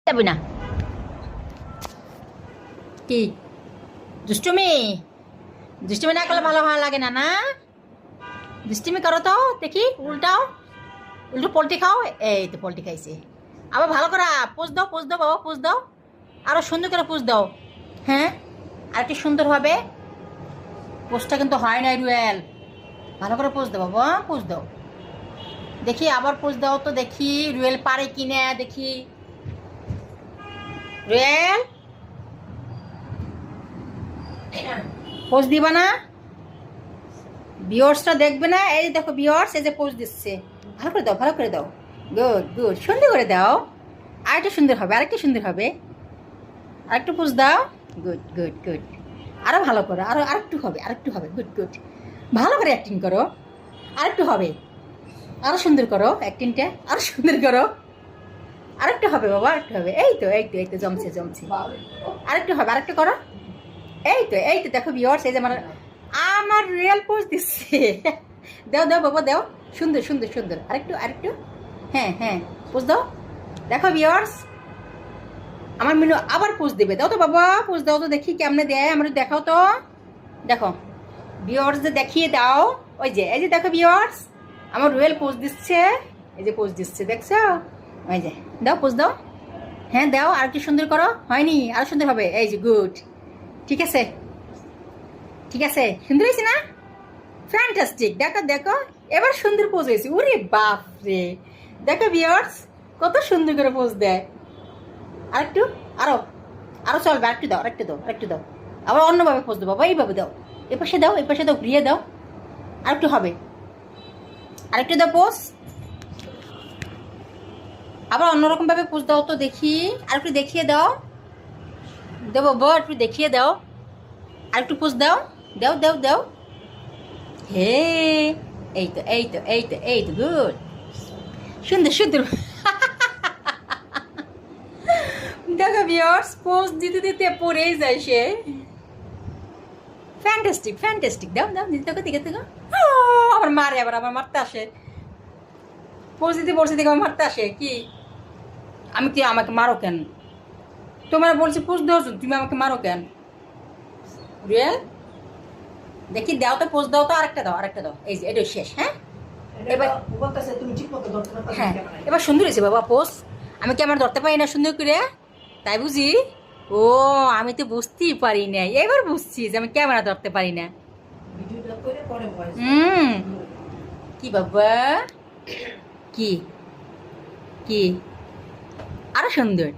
যাবি না কি দুষ্টুমি দুষ্টুমি না করলে ভালো লাগে না না দুষ্টুমি করো তো দেখি উল্টাও উল্টো পোলট্রি খাও এই তো পোলট্রি খাইছে আবার ভালো করে পোজ দাও বাবা পোজ দাও আরো সুন্দর করে পোজ দাও হ্যাঁ আর কি সুন্দর হবে পোজটা কিন্তু হয় না রুয়েল ভালো করে পোজ দাও বাবা পোজ দাও দেখি আবার পোজ দাও তো দেখি রুয়েল পারে কিনা দেখি রুয়েল পোজ দিবা না ভিউয়ার্সটা দেখবে না এই দেখো ভিউয়ার্স এই যে পোজ দিচ্ছে ভালো করে দাও গুড গুড সুন্দর করে দাও আরেকটু সুন্দর হবে আরেকটু পোজ দাও গুড গুড গুড আরো ভালো করো আরেকটু হবে গুড গুড ভালো করে অ্যাক্টিং করো আরেকটু হবে আরো সুন্দর করো অ্যাক্টিংটা আরো সুন্দর করো আরেকটু হবে বাবা আরেকটু হবে এই তো জমছে আরেকটু হবে আরেকটু করো এই তো দেখো ভিউয়ার্স এই যে আমার রিয়েল পোজ দিচ্ছে দাও বাবা দাও সুন্দর আরেকটু হ্যাঁ পোজ দাও দেখো ভিউয়ার্স আমার মিনু আবার পোজ দেবে দাও তো বাবা পোজ দাও তো দেখি কেমনে দেয় আমরা দেখাও তো দেখো ভিউয়ার্স যে দেখিয়ে দাও এই যে দেখো ভিউয়ার্স আমার রুয়েল পোজ দিচ্ছে এই যে পোজ দিচ্ছে দেখছো ওই যে দাও পোজ দাও হ্যাঁ দাও আর কি সুন্দর করো হয়নি আরো সুন্দর হবে এই যে গুড ঠিক আছে সুন্দর হয়েছে না ফ্যান্টাস্টিক দেখো এবার সুন্দর পোজ হয়েছে ওরে বাপ রে দেখো ভিউয়ার্স কত সুন্দর করে পোজ দেয় আরো চলবে আরেকটু দাও আবার অন্যভাবে পোজ দেবো বাবা এইভাবে দাও এপাশে দাও ঘুরিয়ে দাও আরেকটু হবে আরেকটু দাও পোজ আবার অন্যরকম ভাবে পোজ দাও তো দেখি আরেকটু দেখিয়ে দাও দেবো একটু দেখিয়ে দাও আরেকটু পোজ দাও হে এই তো গুড সুন্দর দেখো ভিউয়ার্স পোজ দিতে পড়েই যায় সে ফ্যান্টাস্টিক দাও দিকে আবার মারে আবার মারতে আসে পোজ দিতে বলছে দেখে আমার মারতে আসে কি আমি কি আমাকে মারো কেন তোমার বলছি পোজ দাও তুমি আমাকে মারো কেন রিয়েল দেখি দাও তো পোজ দাও তো আরেকটা দাও এই যে এটা শেষ হ্যাঁ এবার সুন্দর হয়েছে বাবা পোজ আমি কি আমার ধরতে পারি না সুন্দর করে তাই বুঝি ও আমি তো বুঝতেই পারি না এবার বুঝছি যে আমি ক্যামেরা ধরতে পারি না কি বাবা কি আরো সুন্দর